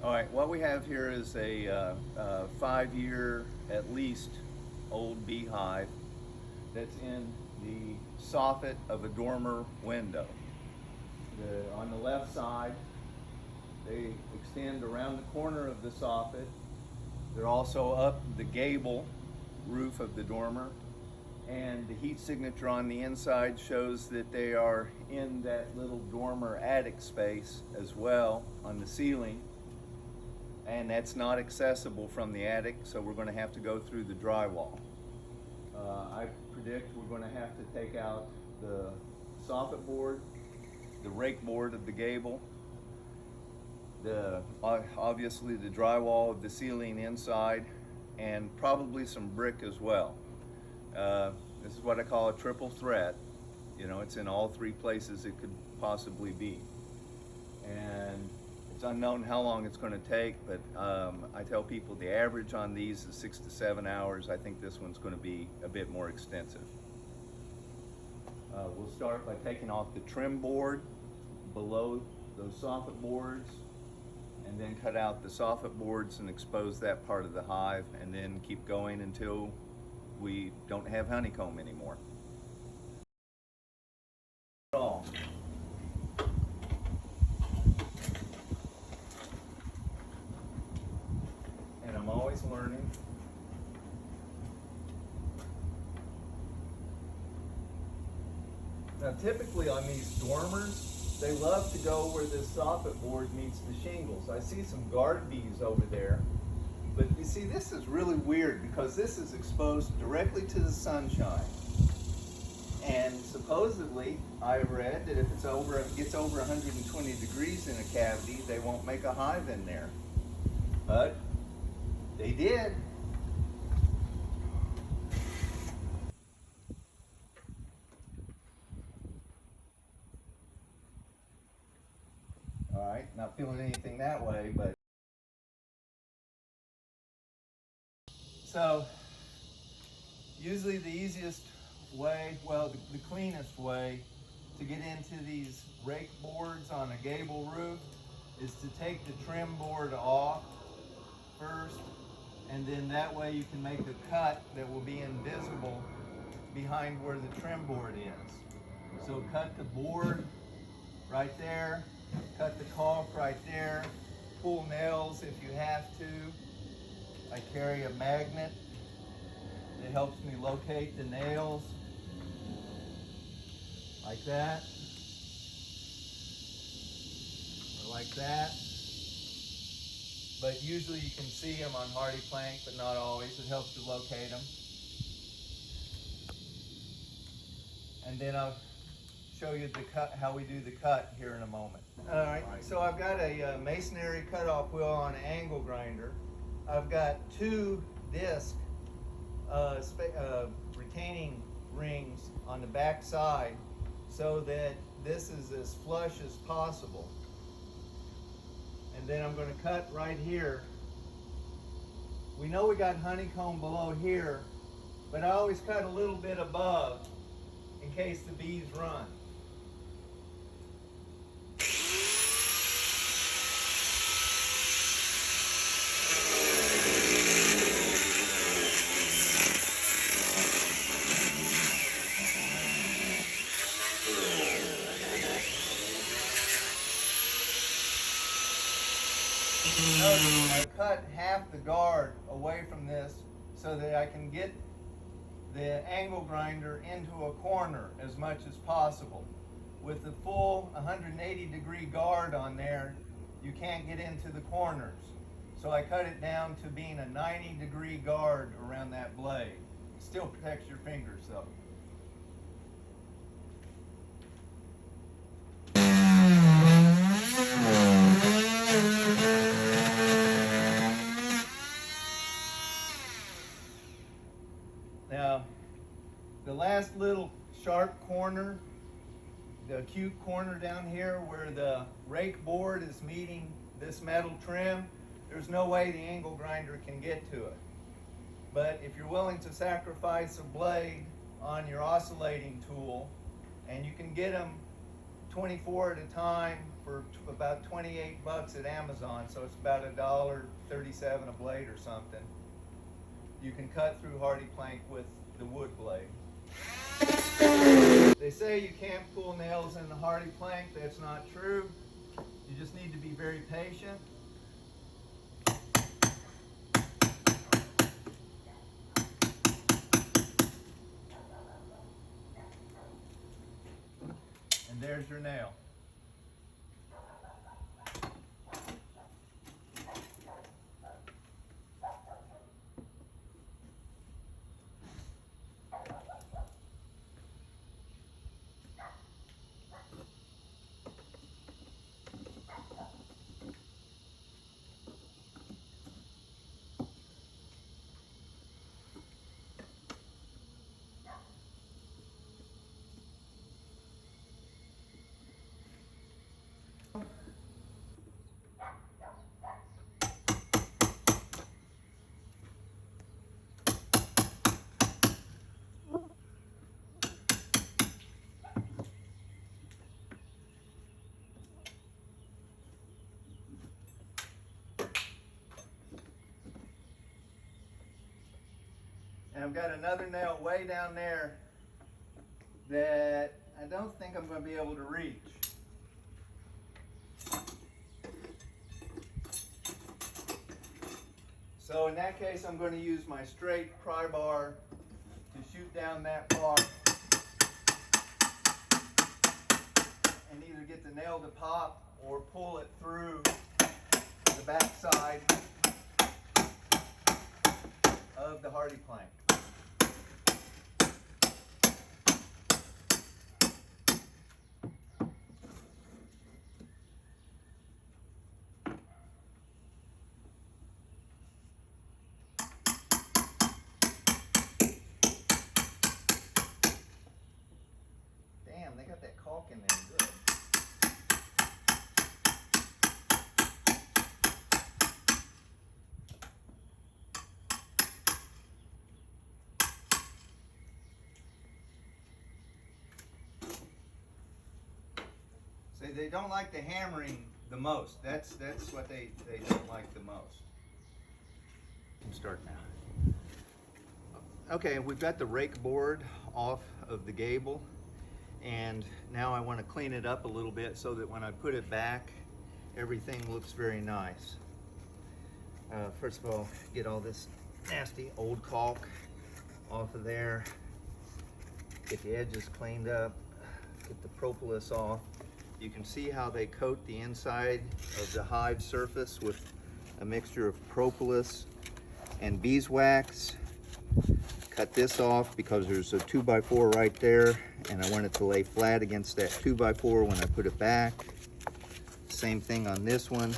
All right, what we have here is a 5-year at least old beehive that's in the soffit of a dormer window. On the left side, they extend around the corner of the soffit. They're also up the gable roof of the dormer, and the heat signature on the inside shows that they are in that little dormer attic space as well on the ceiling, and that's not accessible from the attic, so we're going to have to go through the drywall. I predict we're going to have to take out the soffit board, the rake board of the gable, obviously the drywall of the ceiling inside, and probably some brick as well. This is what I call a triple threat. You know, it's in all three places it could possibly be. And it's unknown how long it's going to take, but I tell people the average on these is 6 to 7 hours. I think this one's going to be a bit more extensive. We'll start by taking off the trim board below those soffit boards, and then cut out the soffit boards and expose that part of the hive, and then keep going until we don't have honeycomb anymore. And I'm always learning. Now typically on these dormers, they love to go where this soffit board meets the shingles. I see some guard bees over there. But you see, this is really weird because this is exposed directly to the sunshine. And supposedly, I read that if it gets over 120 degrees in a cavity, they won't make a hive in there. But they did. All right, not feeling anything that way, but. So, usually the easiest way, well, the cleanest way to get into these rake boards on a gable roof is to take the trim board off first, and then that way you can make a cut that will be invisible behind where the trim board is. So cut the board right there, cut the caulk right there, pull nails if you have to. I carry a magnet that helps me locate the nails, like that, or like that. But usually you can see them on Hardie plank, but not always. It helps to locate them. And then I'll show you the cut, how we do the cut here in a moment. All right, so I've got a masonry cutoff wheel on an angle grinder. I've got 2 disc retaining rings on the back side so that this is as flush as possible. And then I'm going to cut right here. We know we got honeycomb below here, but I always cut a little bit above in case the bees run. Notice I cut half the guard away from this so that I can get the angle grinder into a corner as much as possible. With the full 180 degree guard on there, you can't get into the corners. So I cut it down to being a 90 degree guard around that blade. Still protects your fingers though. Now, the last little sharp corner, the acute corner down here where the rake board is meeting this metal trim, there's no way the angle grinder can get to it. But if you're willing to sacrifice a blade on your oscillating tool, and you can get them 24 at a time for about 28 bucks at Amazon, so it's about $1.37 a blade or something. You can cut through Hardie plank with the wood blade. They say you can't pull nails in the Hardie plank. That's not true. You just need to be very patient. And there's your nail. And I've got another nail way down there that I don't think I'm going to be able to reach. So in that case, I'm going to use my straight pry bar to shoot down that far and either get the nail to pop or pull it through the back side of the Hardie plank. Damn, they got that caulk in there good. See, they don't like the hammering the most. That's what they don't like the most. Start now. Okay, we've got the rake board off of the gable, and now I want to clean it up a little bit so that when I put it back, everything looks very nice. First of all, get all this nasty old caulk off of there, get the edges cleaned up, get the propolis off. You can see how they coat the inside of the hive surface with a mixture of propolis and beeswax. Cut this off because there's a 2x4 right there, and I want it to lay flat against that 2x4 when I put it back. Same thing on this one.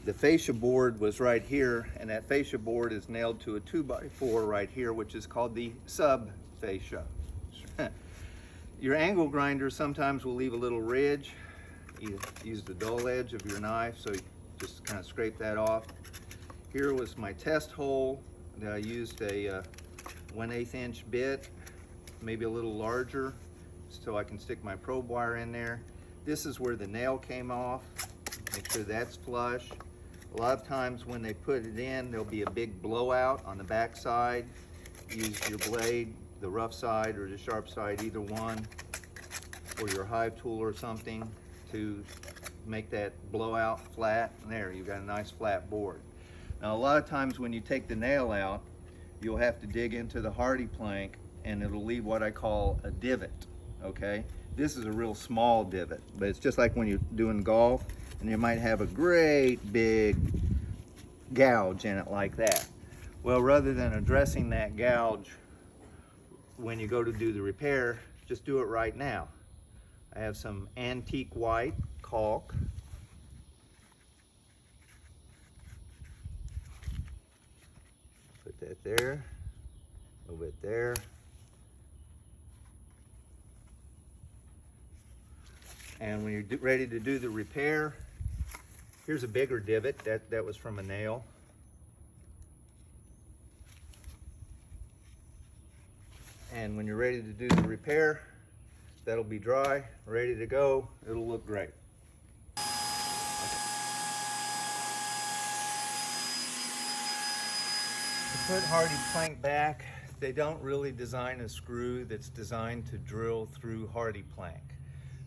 The fascia board was right here, and that fascia board is nailed to a 2x4 right here, which is called the sub fascia. Your angle grinder sometimes will leave a little ridge. You use the dull edge of your knife, so you just kind of scrape that off. Here was my test hole. I used a 1/8 inch bit, maybe a little larger, so I can stick my probe wire in there. This is where the nail came off. Make sure that's flush. A lot of times when they put it in, there'll be a big blowout on the back side. Use your blade, the rough side or the sharp side, either one, or your hive tool or something to make that blowout flat. And there, you've got a nice flat board. Now a lot of times when you take the nail out, you'll have to dig into the Hardie plank and it'll leave what I call a divot, okay? This is a real small divot, but it's just like when you're doing golf and you might have a great big gouge in it like that. Well, rather than addressing that gouge when you go to do the repair, just do it right now. I have some antique white caulk. Put that there, a little bit there. And when you're ready to do the repair, here's a bigger divot. That was from a nail. And when you're ready to do the repair, that'll be dry, ready to go. It'll look great. To put Hardie plank back, they don't really design a screw that's designed to drill through Hardie plank.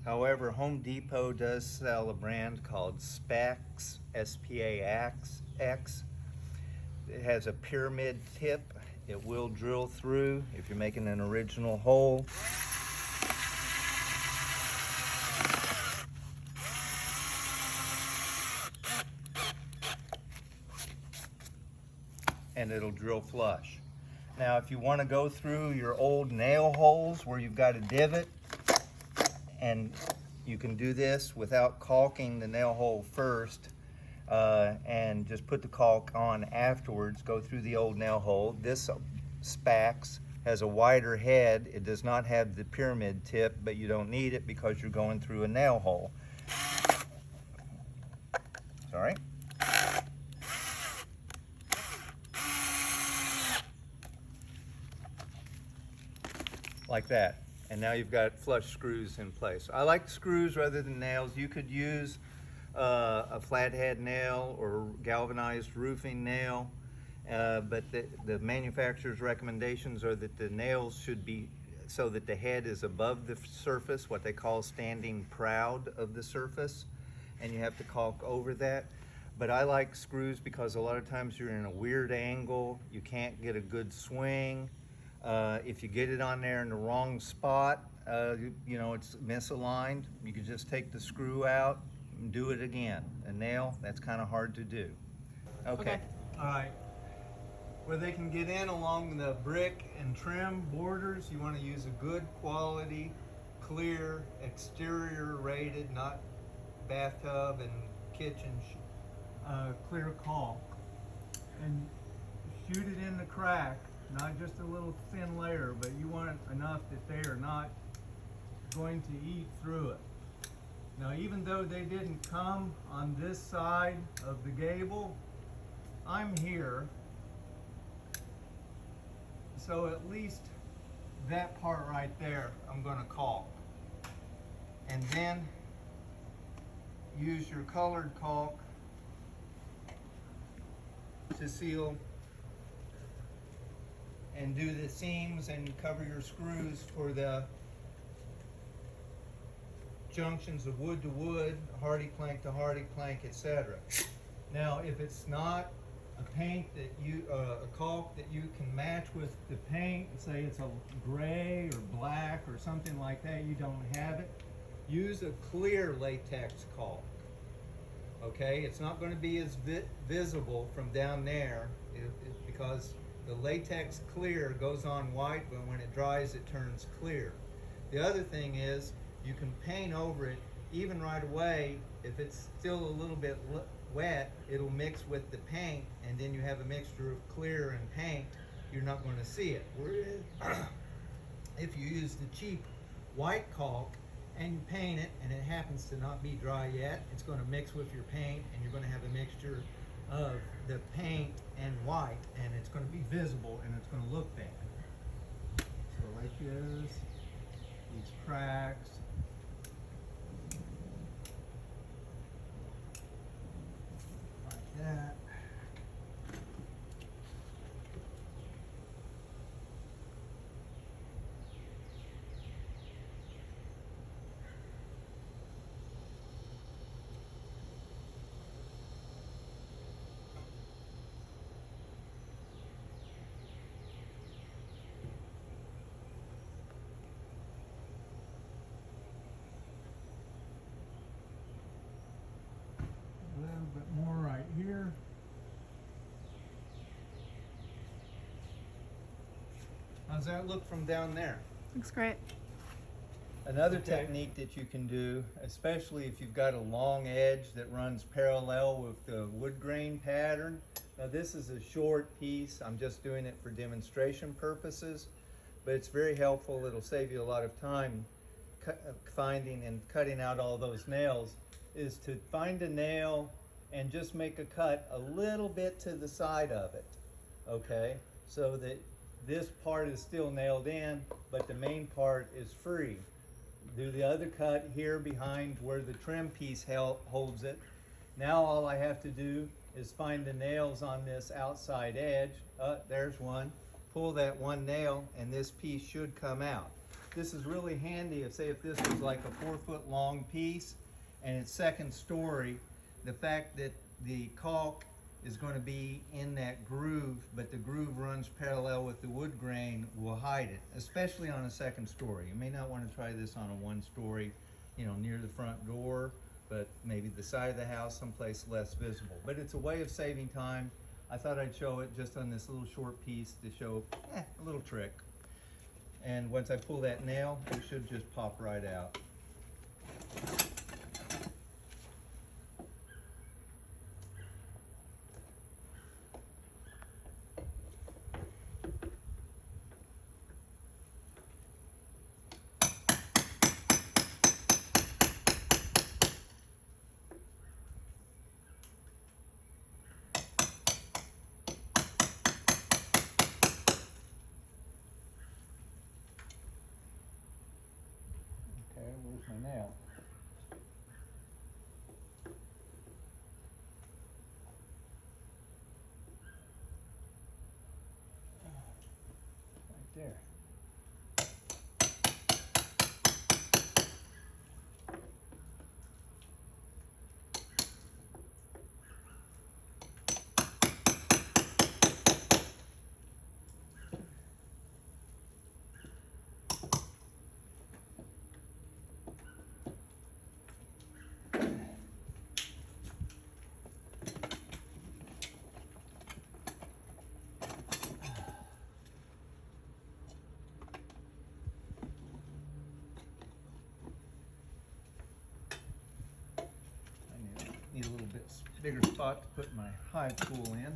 However, Home Depot does sell a brand called Spax, S-P-A-X. It has a pyramid tip. It will drill through if you're making an original hole. And it'll drill flush. Now, if you want to go through your old nail holes where you've got a divot, and you can do this without caulking the nail hole first, and just put the caulk on afterwards, go through the old nail hole. This Spax has a wider head. It does not have the pyramid tip, but you don't need it because you're going through a nail hole. Sorry. Like that. And now you've got flush screws in place. I like screws rather than nails. You could use a flathead nail or galvanized roofing nail, but the manufacturer's recommendations are that the nails should be so that the head is above the surface, what they call standing proud of the surface, and you have to caulk over that. But I like screws because a lot of times you're in a weird angle, you can't get a good swing. If you get it on there in the wrong spot, you know, it's misaligned, you can just take the screw out and do it again. A nail, that's kind of hard to do. Okay. All right. Where they can get in along the brick and trim borders, you want to use a good quality, clear, exterior rated, not bathtub and kitchen, clear caulk. And shoot it in the crack. Not just a little thin layer, but you want enough that they are not going to eat through it. Now, even though they didn't come on this side of the gable, I'm here, so at least that part right there I'm going to caulk. And then use your colored caulk to seal and do the seams and cover your screws for the junctions of wood to wood, Hardie plank to Hardie plank, etc. Now, if it's not a paint that you, a caulk that you can match with the paint, say it's a gray or black or something like that, you don't have it, use a clear latex caulk. Okay, it's not going to be as visible from down there because the latex clear goes on white, but when it dries, it turns clear. The other thing is, you can paint over it even right away. If it's still a little bit wet, it'll mix with the paint, and then you have a mixture of clear and paint. You're not going to see it. If you use the cheap white caulk and you paint it, and it happens to not be dry yet, it's going to mix with your paint, and you're going to have a mixture of the paint and white, and it's going to be visible and it's going to look bad. So like this, these cracks. Like that. A little bit more right here. How's that look from down there? Looks great. Another technique that you can do, especially if you've got a long edge that runs parallel with the wood grain pattern. Now this is a short piece. I'm just doing it for demonstration purposes, but it's very helpful. It'll save you a lot of time finding and cutting out all those nails, is to find a nail and just make a cut a little bit to the side of it, okay? So that this part is still nailed in, but the main part is free. do the other cut here behind where the trim piece holds it. Now all I have to do is find the nails on this outside edge. There's one. Pull that one nail and this piece should come out. This is really handy if, say, if this was like a 4-foot long piece and it's second story, the fact that the caulk is going to be in that groove, but the groove runs parallel with the wood grain will hide it, especially on a second story. You may not want to try this on a 1-story, near the front door, but maybe the side of the house, someplace less visible. But it's a way of saving time. I thought I'd show it just on this little short piece to show a little trick. And once I pull that nail, it should just pop right out. Okay, where's my nail? Right there. Need a little bit bigger spot to put my hive tool in.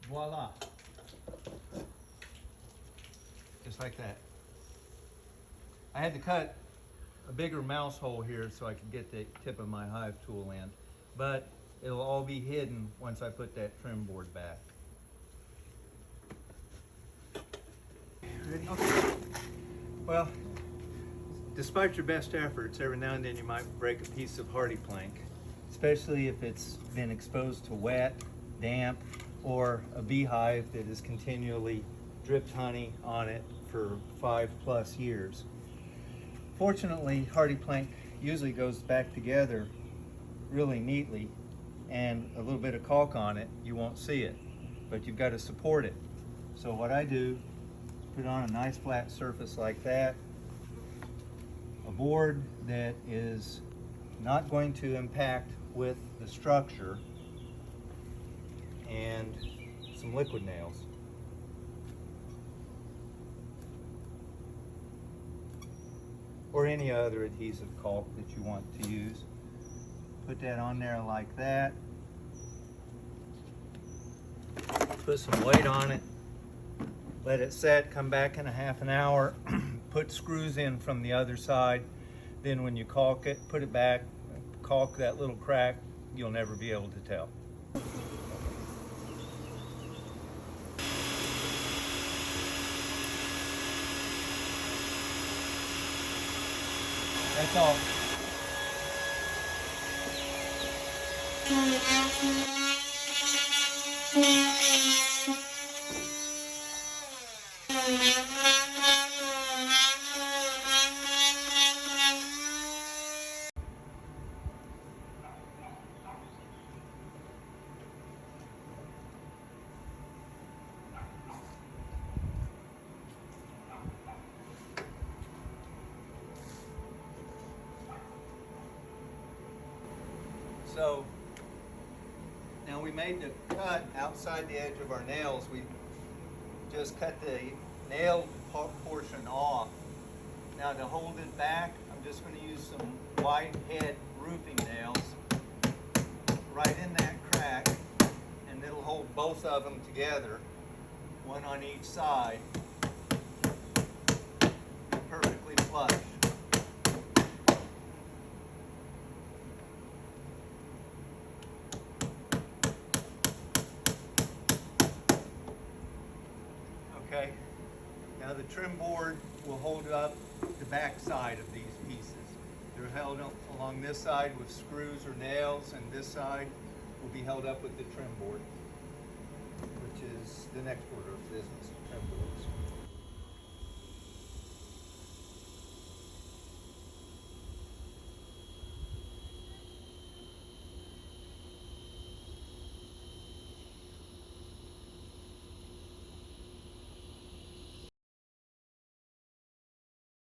Voila. Just like that. I had to cut a bigger mouse hole here so I could get the tip of my hive tool in, but it'll all be hidden once I put that trim board back. Ready? Okay. Well, despite your best efforts, every now and then you might break a piece of Hardie plank, especially if it's been exposed to wet, damp, or a beehive that has continually dripped honey on it for 5+ years. Fortunately, Hardie plank usually goes back together really neatly, and a little bit of caulk on it, you won't see it, but you've got to support it. So what I do, put on a nice flat surface like that, a board that is not going to impact with the structure, and some liquid nails. Or any other adhesive caulk that you want to use. Put that on there like that. Put some weight on it. Let it set, come back in a half an hour. Put screws in from the other side. Then when you caulk it, put it back, caulk that little crack, you'll never be able to tell. That's all. So now we made the cut outside the edge of our nails. We just cut the nailed portion off. Now to hold it back, I'm just going to use some wide head roofing nails right in that crack, and it'll hold both of them together, one on each side, perfectly flush. Okay, now the trim board will hold up the back side of these pieces. They're held up along this side with screws or nails, and this side will be held up with the trim board, which is the next order of business, trim board.